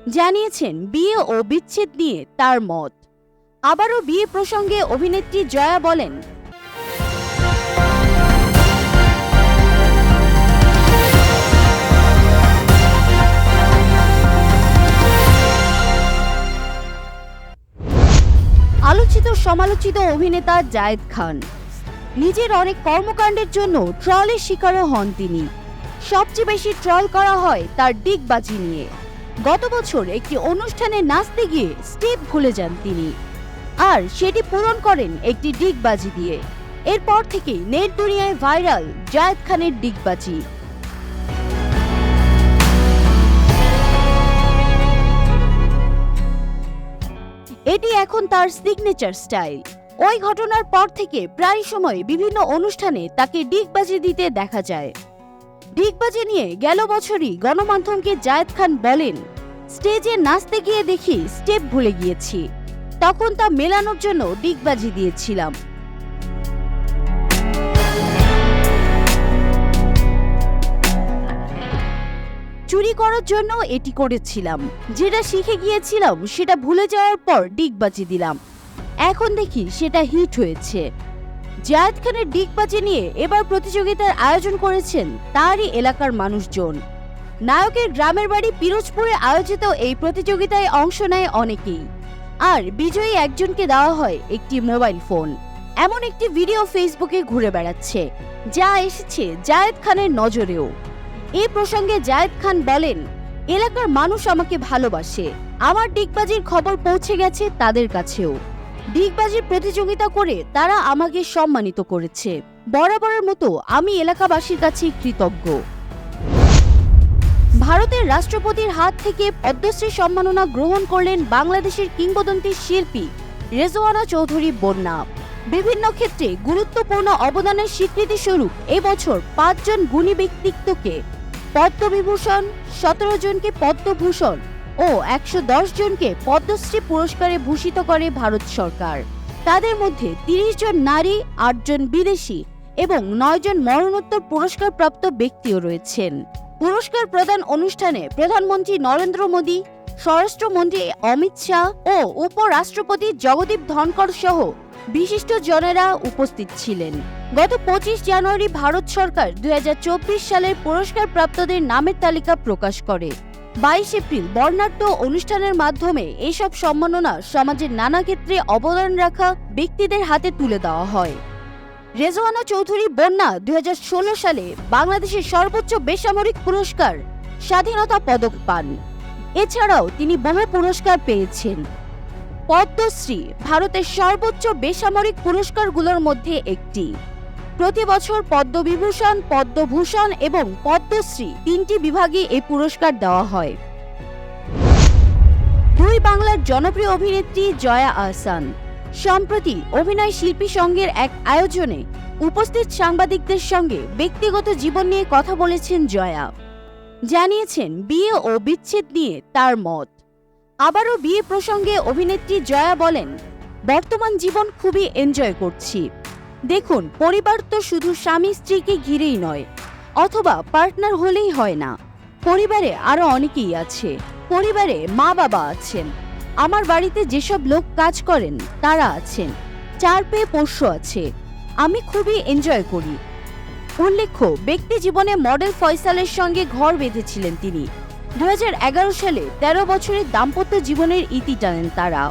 জানিয়েছেন বিয়ে ও বিচ্ছেদ নিয়ে তার মত। আবারও বিয়ে প্রসঙ্গে অভিনেত্রী জয়া বলেন, আলোচিত সমালোচিত অভিনেতা জায়েদ খান নিজের অনেক কর্মকাণ্ডের জন্য ট্রলের শিকারও হন তিনি। সবচেয়ে বেশি ট্রল করা হয় তার ডিগবাজি নিয়ে। গত বছর একটি অনুষ্ঠানে নাচতে গিয়ে স্টেপ ভুলে যান তিনি, আর সেটি পূরণ করেন একটি ডিগবাজি দিয়ে। এরপর থেকে নেট দুনিয়ায় ভাইরাল জায়েদ খানের ডিগবাজি। এটি এখন তার সিগনেচার স্টাইল। ওই ঘটনার পর থেকে প্রায় সময় বিভিন্ন অনুষ্ঠানে তাকে ডিগবাজি দিতে দেখা যায়। ডিগবাজি নিয়ে গেল বছরই গণমাধ্যমকে জায়েদ খান বলেন, স্টেজে নাচতে গিয়ে দেখি স্টেপ ভুলে গিয়েছি, তখন তা মেলানোর জন্য ডিগবাজি দিয়েছিলাম। চুরি করার জন্য এটি করেছিলাম, যেটা শিখে গিয়েছিলাম সেটা ভুলে যাওয়ার পর ডিগবাজি দিলাম, এখন দেখি সেটা হিট হয়েছে। জায়েদ খানের ডিগবাজি নিয়ে এবার প্রতিযোগিতার আয়োজন করেছেন তারই এলাকার মানুষজন। নায়কের গ্রামের বাড়ি পিরোজপুরে আয়োজিত এই প্রতিযোগিতায় অংশ নেয় অনেকেই, আর বিজয়ী একজনকে দেওয়া হয় একটি মোবাইল ফোন। এমন একটি ভিডিও ফেসবুকে ঘুরে বেড়াচ্ছে, যা এসেছে জায়েদ খানের নজরেও। এই প্রসঙ্গে জায়েদ খান বলেন, এলাকার মানুষ আমাকে ভালোবাসে, আমার ডিগবাজির খবর পৌঁছে গেছে তাদের কাছেও। ডিগবাজির প্রতিযোগিতা করে তারা আমাকে সম্মানিত করেছে। বরাবরের মতো আমি এলাকাবাসীর কাছে কৃতজ্ঞ। ভারতের রাষ্ট্রপতির হাত থেকে পদ্মশ্রী সম্মাননা গ্রহণ করলেন বাংলাদেশের কিংবদন্তি শিল্পী রেজওয়ানা চৌধুরী বন্যা। বিভিন্ন ক্ষেত্রে গুরুত্বপূর্ণ অবদানের স্বীকৃতি স্বরূপ এবছর 5 জন গুণী ব্যক্তিত্বকে পদ্মবিভূষণ, 17 জনকে পদ্মভূষণ ও 110 জনকে পদ্মশ্রী পুরস্কারে ভূষিত করে ভারত সরকার। তাদের মধ্যে 30 জন নারী, 8 জন বিদেশি এবং 9 জন মরণোত্তর পুরস্কারপ্রাপ্ত ব্যক্তিও রয়েছেন। পুরস্কার প্রদান অনুষ্ঠানে প্রধানমন্ত্রী নরেন্দ্র মোদী, স্বরাষ্ট্রমন্ত্রী অমিত শাহ ও উপরাষ্ট্রপতি জগদীপ ধনকর সহ বিশিষ্ট জনেরা উপস্থিত ছিলেন। গত 25 জানুয়ারি ভারত সরকার 2024 সালের পুরস্কার প্রাপ্তদের নামের তালিকা প্রকাশ করে। 22 এপ্রিল বর্ণাঢ্য অনুষ্ঠানের মাধ্যমে এইসব সম্মাননা সমাজের নানা ক্ষেত্রে অবদান রাখা ব্যক্তিদের হাতে তুলে দেওয়া হয়। রেজওয়ানা চৌধুরী বন্যা 2016 সালে বাংলাদেশের সর্বোচ্চ বেসামরিক পুরস্কার স্বাধীনতা পদক পান। এছাড়াও তিনি বহু পুরস্কার পেয়েছেন। পদ্মশ্রী ভারতের সর্বোচ্চ বেসামরিক পুরস্কারগুলোর মধ্যে একটি। প্রতি বছর পদ্মবিভূষণ, পদ্মভূষণ এবং পদ্মশ্রী 3টি বিভাগে এই পুরস্কার দেওয়া হয়। দুই বাংলার জনপ্রিয় অভিনেত্রী জয়া আহসান সম্প্রতি অভিনয় শিল্পী সংঘের এক আয়োজনে উপস্থিত সাংবাদিকদের সঙ্গে ব্যক্তিগত জীবন নিয়ে কথা বলেছেন জয়া। জানিয়েছেন বিয়ে ও বিচ্ছেদ নিয়ে তার মত। আবারও বিয়ে প্রসঙ্গে অভিনেত্রী জয়া বলেন, বর্তমান জীবন খুবই এনজয় করছি। দেখুন, পরিবার তো শুধু স্বামী স্ত্রীকে ঘিরেই নয়, অথবা পার্টনার হলেই হয় না। পরিবারে আরো অনেকেই আছে। পরিবারে মা বাবা আছেন, আমার বাড়িতে যেসব লোক কাজ করেন তারা আছেন, 4 পেয়ে পোষ্য আছে। আমি খুবই এনজয় করি। উল্লেখ্য, ব্যক্তি জীবনে মডেল ফয়সালের সঙ্গে ঘর বেঁধেছিলেন তিনি। 2011 সালে 13 বছরের দাম্পত্য জীবনের ইতি টানেন তারা।